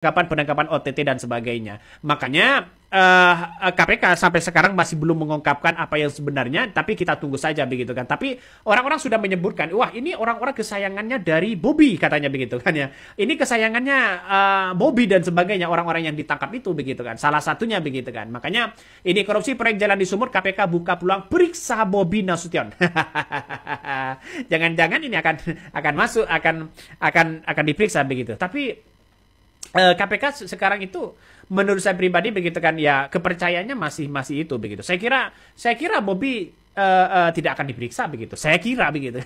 penangkapan OTT dan sebagainya. Makanya KPK sampai sekarang masih belum mengungkapkan apa yang sebenarnya, tapi kita tunggu saja begitu kan. Tapi orang-orang sudah menyebutkan, wah ini orang-orang kesayangannya dari Bobby katanya begitu kan ya. Ini kesayangannya Bobby dan sebagainya, orang-orang yang ditangkap itu begitu kan. Salah satunya begitu kan. Makanya ini korupsi proyek jalan di Sumut, KPK buka peluang periksa Bobi Nasution. Jangan-jangan ini akan masuk akan diperiksa begitu. Tapi KPK sekarang itu menurut saya pribadi begitu kan ya, kepercayaannya masih itu begitu. Saya kira Bobby tidak akan diperiksa begitu. Saya kira begitu.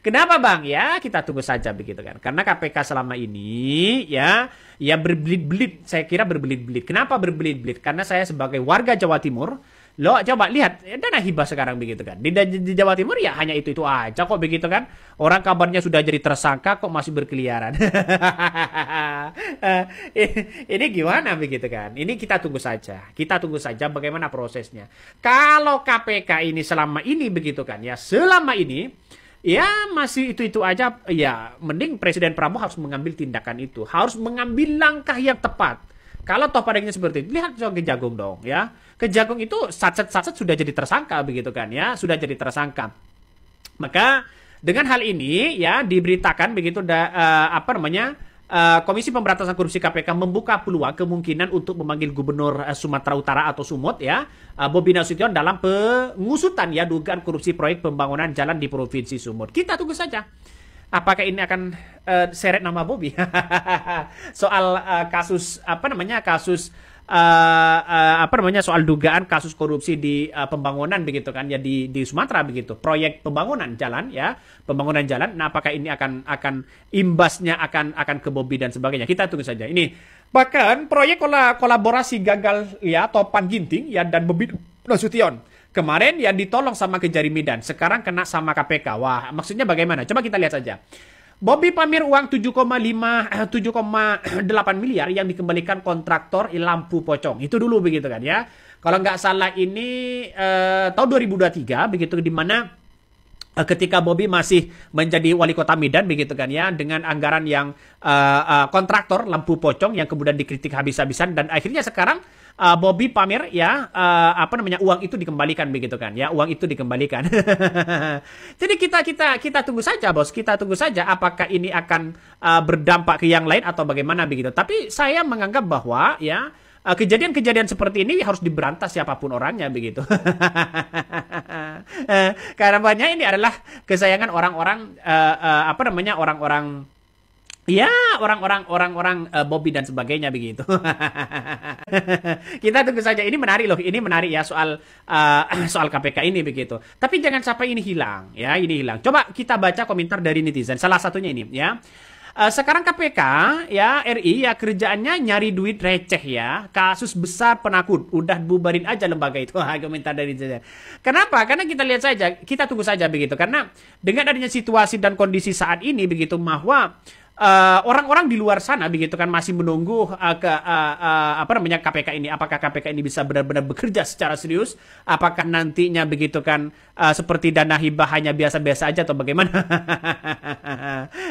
Kenapa Bang? Ya kita tunggu saja begitu kan. Karena KPK selama ini ya berbelit-belit. Saya kira berbelit-belit. Kenapa berbelit-belit? Karena saya sebagai warga Jawa Timur, lo coba lihat dana hibah sekarang begitu kan. Di Jawa Timur ya hanya itu aja kok begitu kan. Orang kabarnya sudah jadi tersangka kok masih berkeliaran. Ini gimana begitu kan. Ini kita tunggu saja. Kita tunggu saja bagaimana prosesnya. Kalau KPK ini selama ini begitu kan ya. Selama ini ya masih itu aja. Ya mending Presiden Prabowo harus mengambil tindakan itu. Harus mengambil langkah yang tepat. Kalau toh padanya seperti itu, lihat Kejagung dong ya. Kejagung itu satset sudah jadi tersangka begitu kan ya, sudah jadi tersangka. Maka dengan hal ini ya diberitakan begitu Komisi Pemberantasan Korupsi KPK membuka peluang kemungkinan untuk memanggil Gubernur Sumatera Utara atau Sumut ya, Bobi Nasution dalam pengusutan ya dugaan korupsi proyek pembangunan jalan di Provinsi Sumut. Kita tunggu saja. Apakah ini akan seret nama Bobby? Soal kasus soal dugaan kasus korupsi di pembangunan begitu kan ya di Sumatera begitu, proyek pembangunan jalan. Nah apakah ini akan imbasnya akan ke Bobby dan sebagainya, kita tunggu saja. Ini bahkan proyek kolaborasi gagal ya Topan Ginting ya dan Bobi Nasution kemarin yang ditolong sama Kejari Medan, sekarang kena sama KPK. Wah, maksudnya bagaimana? Coba kita lihat saja. Bobby pamer uang 7,8 miliar yang dikembalikan kontraktor lampu pocong. Itu dulu begitu kan ya. Kalau nggak salah ini tahun 2023 begitu, di mana ketika Bobby masih menjadi wali kota Medan begitu kan ya, dengan anggaran yang kontraktor lampu pocong yang kemudian dikritik habis-habisan, dan akhirnya sekarang Bobby pamer ya uang itu dikembalikan begitu kan ya, uang itu dikembalikan. Jadi kita tunggu saja bos, kita tunggu saja apakah ini akan berdampak ke yang lain atau bagaimana begitu. Tapi saya menganggap bahwa ya kejadian-kejadian seperti ini harus diberantas siapapun orangnya begitu. Karena banyak ini adalah kesayangan orang-orang orang-orang Bobby dan sebagainya begitu. Kita tunggu saja. Ini menarik loh. Ini menarik ya soal KPK ini begitu. Tapi jangan sampai ini hilang ya. Ini hilang. Coba kita baca komentar dari netizen. Salah satunya ini ya. Sekarang KPK ya RI ya kerjaannya nyari duit receh ya. Kasus besar penakut. Udah bubarin aja lembaga itu. Komentar dari netizen. Kenapa? Karena kita lihat saja. Kita tunggu saja begitu. Karena dengan adanya situasi dan kondisi saat ini begitu, bahwa orang-orang di luar sana begitu kan masih menunggu KPK ini. Apakah KPK ini bisa benar-benar bekerja secara serius? Apakah nantinya begitu kan seperti dana hibah hanya biasa-biasa aja atau bagaimana?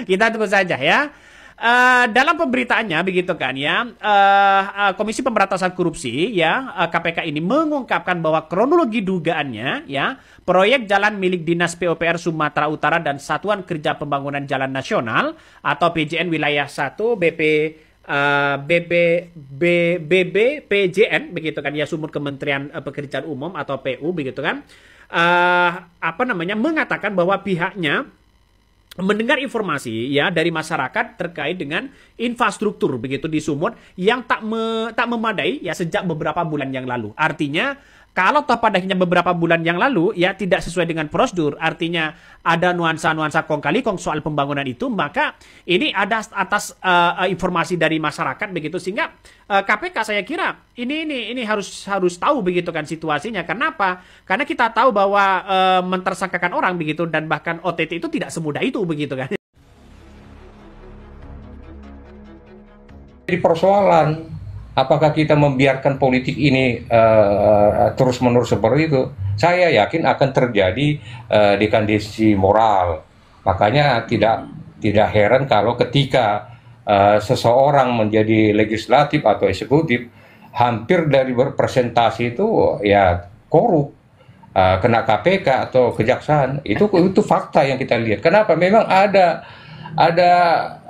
Kita tunggu saja ya. Dalam pemberitaannya begitu kan ya, Komisi Pemberantasan Korupsi ya KPK ini mengungkapkan bahwa kronologi dugaannya ya proyek jalan milik Dinas PUPR Sumatera Utara dan Satuan Kerja Pembangunan Jalan Nasional atau PJN Wilayah 1 PJN begitu kan ya, Sumut Kementerian Pekerjaan Umum atau PU begitu kan, mengatakan bahwa pihaknya mendengar informasi ya dari masyarakat terkait dengan infrastruktur begitu di Sumut yang tak memadai ya sejak beberapa bulan yang lalu. Artinya kalau toh pada akhirnya beberapa bulan yang lalu ya tidak sesuai dengan prosedur, artinya ada nuansa-nuansa kong kali kong soal pembangunan itu, maka ini ada atas informasi dari masyarakat begitu, sehingga KPK saya kira ini harus tahu begitu kan situasinya. Kenapa? Karena kita tahu bahwa mentersangkakan orang begitu dan bahkan OTT itu tidak semudah itu begitu kan. Jadi persoalan apakah kita membiarkan politik ini terus-menerus seperti itu? Saya yakin akan terjadi dekadensi moral. Makanya tidak heran kalau ketika seseorang menjadi legislatif atau eksekutif, hampir dari berpresentasi itu ya korup, kena KPK atau kejaksaan. Itu fakta yang kita lihat. Kenapa? Memang ada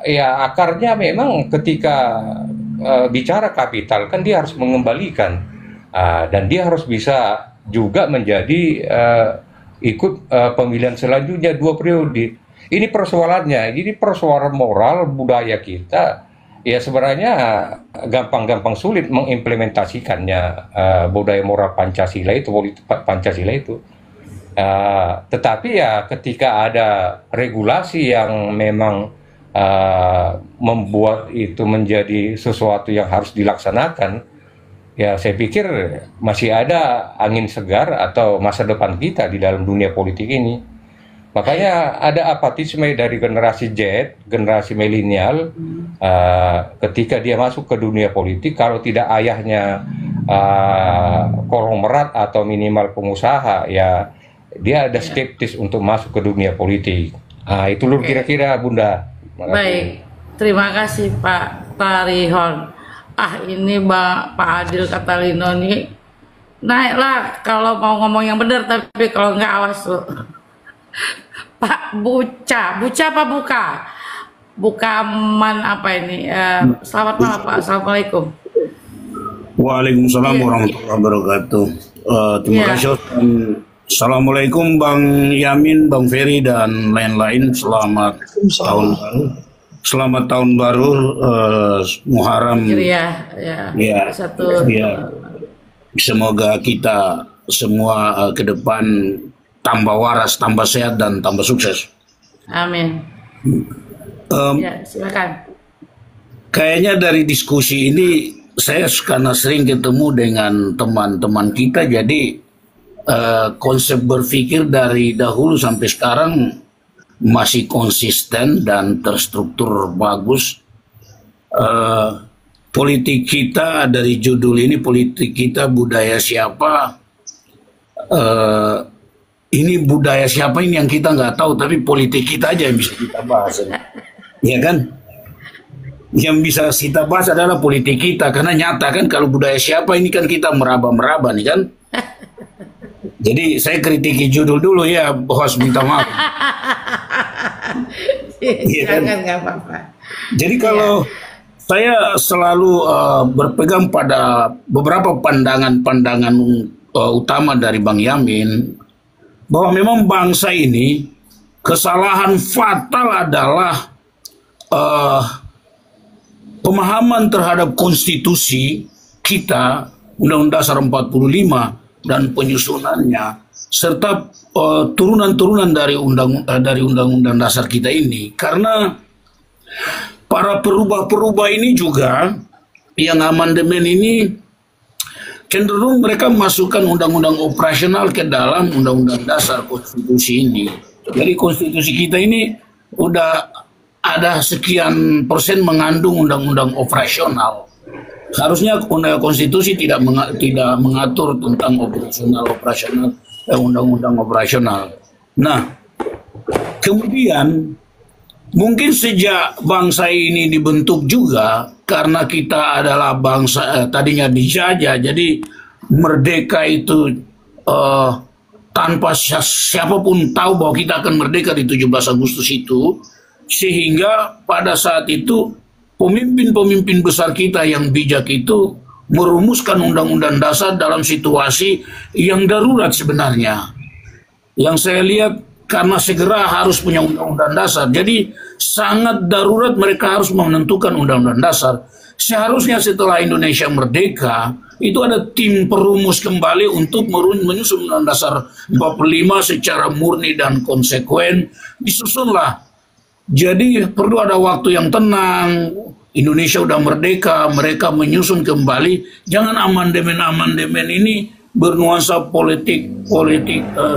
ya akarnya memang ketika bicara kapital kan dia harus mengembalikan, dan dia harus bisa juga menjadi ikut pemilihan selanjutnya 2 periode. Ini persoalannya. Jadi persoalan moral budaya kita ya sebenarnya gampang-gampang sulit mengimplementasikannya, budaya moral Pancasila itu, politik Pancasila itu. Tetapi ya ketika ada regulasi yang memang membuat itu menjadi sesuatu yang harus dilaksanakan, ya saya pikir masih ada angin segar atau masa depan kita di dalam dunia politik ini. Makanya ada apatisme dari generasi Z, generasi milenial, ketika dia masuk ke dunia politik, kalau tidak ayahnya konglomerat atau minimal pengusaha, ya dia ada skeptis untuk masuk ke dunia politik. Itu loh kira-kira, Bunda. Baik, terima kasih Pak Tarihon. Ini Pak Adil Catalino nih naiklah kalau mau ngomong yang benar, tapi kalau nggak awas tuh. Pak Buca apa buka? Bukaman apa ini? Selamat malam Pak, assalamualaikum. Waalaikumsalam warahmatullahi wabarakatuh. Terima kasih. Assalamualaikum Bang Yamin, Bang Ferry dan lain-lain. Selamat tahun baru. Selamat tahun baru Muharram. Ya. Satu. Ya. Semoga kita semua ke depan tambah waras, tambah sehat, dan tambah sukses. Amin. Ya, silakan. Kayaknya dari diskusi ini, saya karena sering ketemu dengan teman-teman kita, jadi konsep berpikir dari dahulu sampai sekarang masih konsisten dan terstruktur bagus. Politik kita, dari judul ini, politik kita budaya siapa? Ini budaya siapa ini yang kita nggak tahu, tapi politik kita aja yang bisa kita bahas. Ya kan? Yang bisa kita bahas adalah politik kita, karena nyata kan kalau budaya siapa ini kan kita meraba-meraba nih kan. Jadi saya kritiki judul dulu ya, bos, minta maaf. Ya kan? Nggak apa-apa. Jadi kalau saya selalu berpegang pada beberapa pandangan-pandangan utama dari Bang Yamin, bahwa memang bangsa ini kesalahan fatal adalah pemahaman terhadap konstitusi kita, Undang-Undang Dasar 45 dan penyusunannya, serta turunan-turunan dari Undang-Undang Dasar kita ini. Karena para perubah-perubah ini juga, yang amandemen ini, cenderung mereka masukkan undang-undang operasional ke dalam undang-undang dasar konstitusi ini. Jadi konstitusi kita ini udah ada sekian persen mengandung undang-undang operasional. Harusnya konstitusi tidak mengatur tentang undang-undang operasional. Nah, kemudian mungkin sejak bangsa ini dibentuk juga karena kita adalah bangsa tadinya dijajah, jadi merdeka itu tanpa siapapun tahu bahwa kita akan merdeka di 17 Agustus itu, sehingga pada saat itu pemimpin-pemimpin besar kita yang bijak itu merumuskan undang-undang dasar dalam situasi yang darurat sebenarnya. Yang saya lihat karena segera harus punya undang-undang dasar. Jadi sangat darurat mereka harus menentukan undang-undang dasar. Seharusnya setelah Indonesia merdeka, itu ada tim perumus kembali untuk menyusun undang-undang dasar 45 secara murni dan konsekuen. Disusunlah. Jadi perlu ada waktu yang tenang. Indonesia udah merdeka, mereka menyusun kembali. Jangan amandemen-amandemen ini bernuansa politik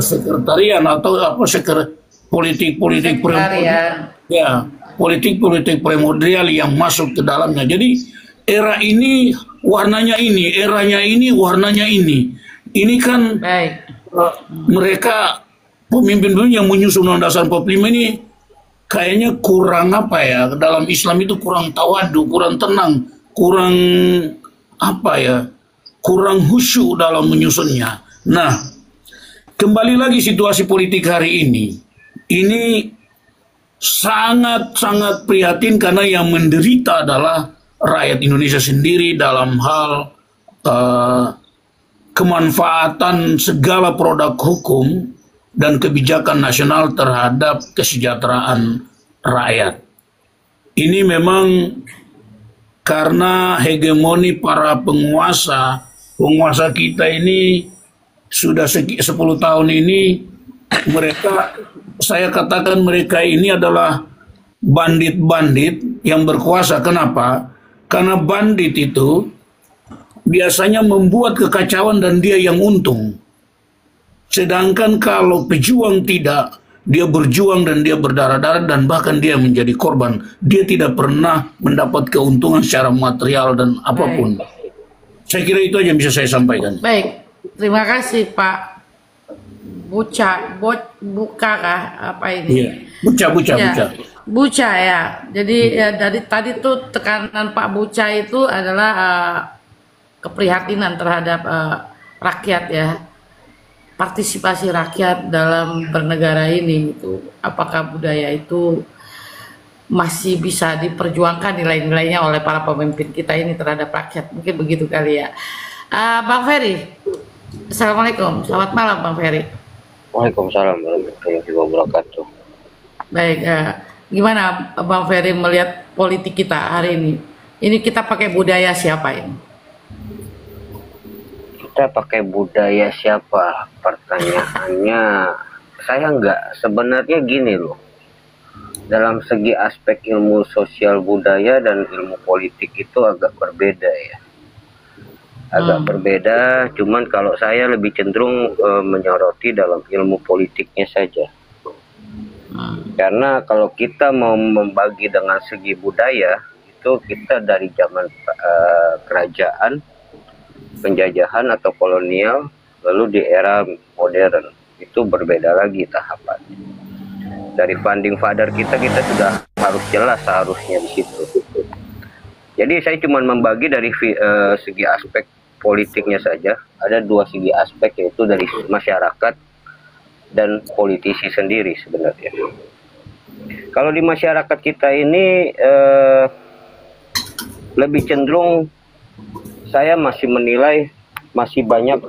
sekretarian atau apa politik primordial, ya, politik primordial yang masuk ke dalamnya. Jadi era ini warnanya ini, eranya ini warnanya ini. Ini kan mereka pemimpin yang menyusun Undang-Undang Dasar 45 ini kayaknya kurang apa ya, dalam Islam itu kurang tawadu, kurang tenang, kurang apa ya, kurang khusyuk dalam menyusunnya. Nah, kembali lagi situasi politik hari ini sangat-sangat prihatin karena yang menderita adalah rakyat Indonesia sendiri dalam hal kemanfaatan segala produk hukum dan kebijakan nasional terhadap kesejahteraan rakyat. Ini memang karena hegemoni para penguasa kita ini sudah 10 tahun ini, mereka, saya katakan mereka ini adalah bandit-bandit yang berkuasa. Kenapa? Karena bandit itu biasanya membuat kekacauan dan dia yang untung. Sedangkan kalau pejuang tidak, dia berjuang dan dia berdarah-darah dan bahkan dia menjadi korban. Dia tidak pernah mendapat keuntungan secara material dan apapun. Baik. Saya kira itu aja yang bisa saya sampaikan. Baik, terima kasih Pak Buka kah apa ini? Iya, Buca ya. Jadi ya, dari tadi tuh tekanan Pak Buca itu adalah keprihatinan terhadap rakyat ya. Partisipasi rakyat dalam bernegara ini itu, apakah budaya itu masih bisa diperjuangkan nilai-nilainya oleh para pemimpin kita ini terhadap rakyat, mungkin begitu kali ya. Bang Ferry, Assalamualaikum, selamat malam Bang Ferry. Waalaikumsalam warahmatullahi wabarakatuh. Baik, gimana Bang Ferry melihat politik kita hari ini? Ini kita pakai budaya siapa ini? Kita pakai budaya siapa? Pertanyaannya, saya enggak. Sebenarnya gini loh, dalam segi aspek ilmu sosial budaya dan ilmu politik itu agak berbeda ya. Agak berbeda, cuman kalau saya lebih cenderung menyoroti dalam ilmu politiknya saja. Karena kalau kita mau membagi dengan segi budaya, itu kita dari zaman kerajaan, penjajahan atau kolonial, lalu di era modern itu berbeda lagi tahapan. Dari founding father kita sudah harus jelas seharusnya di situ. Jadi saya cuma membagi dari segi aspek politiknya saja. Ada dua segi aspek, yaitu dari masyarakat dan politisi sendiri sebenarnya. Kalau di masyarakat kita ini lebih cenderung, saya masih menilai masih banyak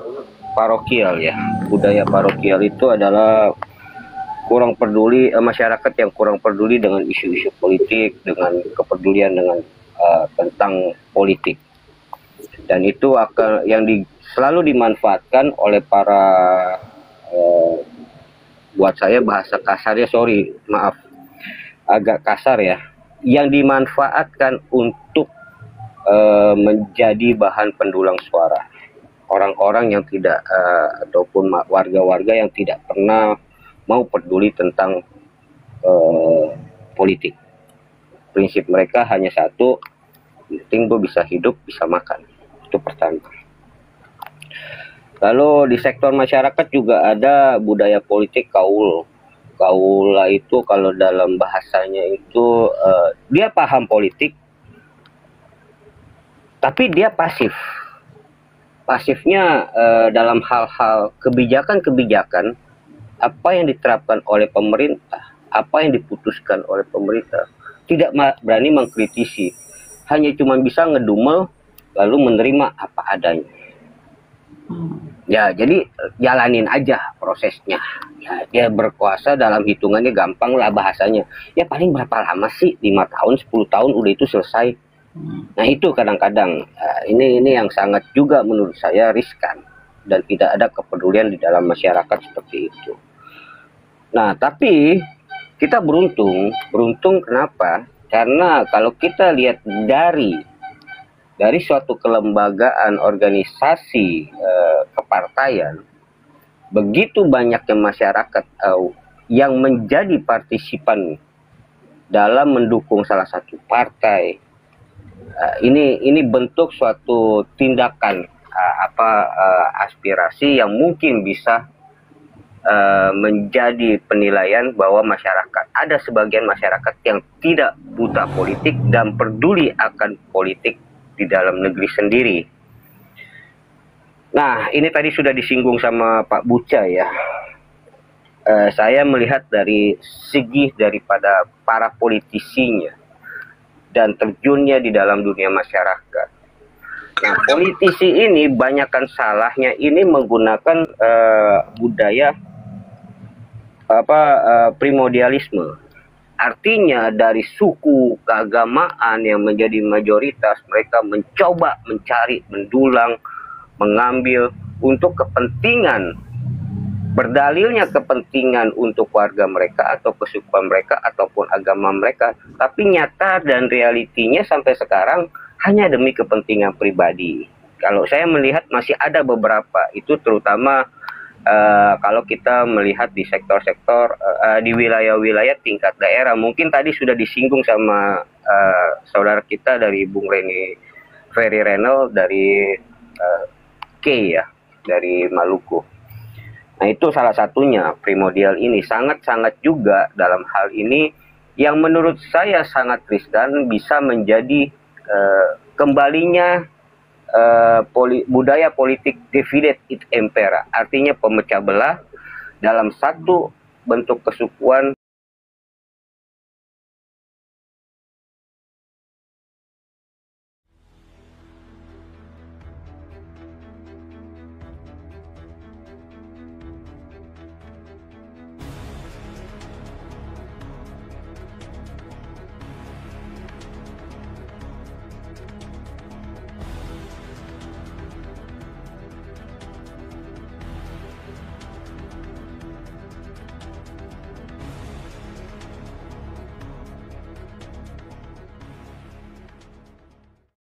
parokial ya. Budaya parokial itu adalah kurang peduli, masyarakat yang kurang peduli dengan isu-isu politik, dengan kepedulian dengan tentang politik. Dan itu akan yang selalu dimanfaatkan oleh para buat saya bahasa kasarnya, sorry, maaf, agak kasar ya, yang dimanfaatkan untuk menjadi bahan pendulang suara orang-orang yang tidak ataupun warga-warga yang tidak pernah mau peduli tentang politik. Prinsip mereka hanya satu, penting gue bisa hidup, bisa makan. Itu pertama. Lalu di sektor masyarakat juga ada budaya politik kaul. Kaula itu kalau dalam bahasanya itu dia paham politik, tapi dia pasif. Pasifnya dalam hal-hal kebijakan-kebijakan, apa yang diterapkan oleh pemerintah, apa yang diputuskan oleh pemerintah, tidak berani mengkritisi. Hanya cuma bisa ngedumel, lalu menerima apa adanya. Ya, jadi jalanin aja prosesnya. Ya, dia berkuasa dalam hitungannya gampang lah bahasanya. Ya paling berapa lama sih? 5 tahun, 10 tahun udah itu selesai. Nah itu kadang-kadang ini yang sangat juga menurut saya riskan dan tidak ada kepedulian di dalam masyarakat seperti itu. Nah tapi kita beruntung kenapa? Karena kalau kita lihat dari suatu kelembagaan organisasi kepartaian, begitu banyaknya masyarakat yang menjadi partisipan dalam mendukung salah satu partai. Ini bentuk suatu tindakan aspirasi yang mungkin bisa menjadi penilaian bahwa ada sebagian masyarakat yang tidak buta politik dan peduli akan politik di dalam negeri sendiri. Nah, ini tadi sudah disinggung sama Pak Buca ya. Saya melihat dari segi daripada para politisinya dan terjunnya di dalam dunia masyarakat. Nah, politisi ini banyakkan salahnya ini menggunakan budaya primordialisme. Artinya dari suku keagamaan yang menjadi mayoritas, mereka mencoba mencari, mendulang, mengambil untuk kepentingan, berdalilnya kepentingan untuk warga mereka atau kesukuan mereka ataupun agama mereka, tapi nyata dan realitinya sampai sekarang hanya demi kepentingan pribadi. Kalau saya melihat masih ada beberapa, itu terutama kalau kita melihat di sektor-sektor di wilayah-wilayah tingkat daerah, mungkin tadi sudah disinggung sama saudara kita dari Bung Reni Ferry Renal dari K ya, dari Maluku. Nah, itu salah satunya primordial ini sangat-sangat juga dalam hal ini yang menurut saya sangat riskan bisa menjadi kembalinya budaya politik divide et impera, artinya pemecah belah dalam satu bentuk kesukuan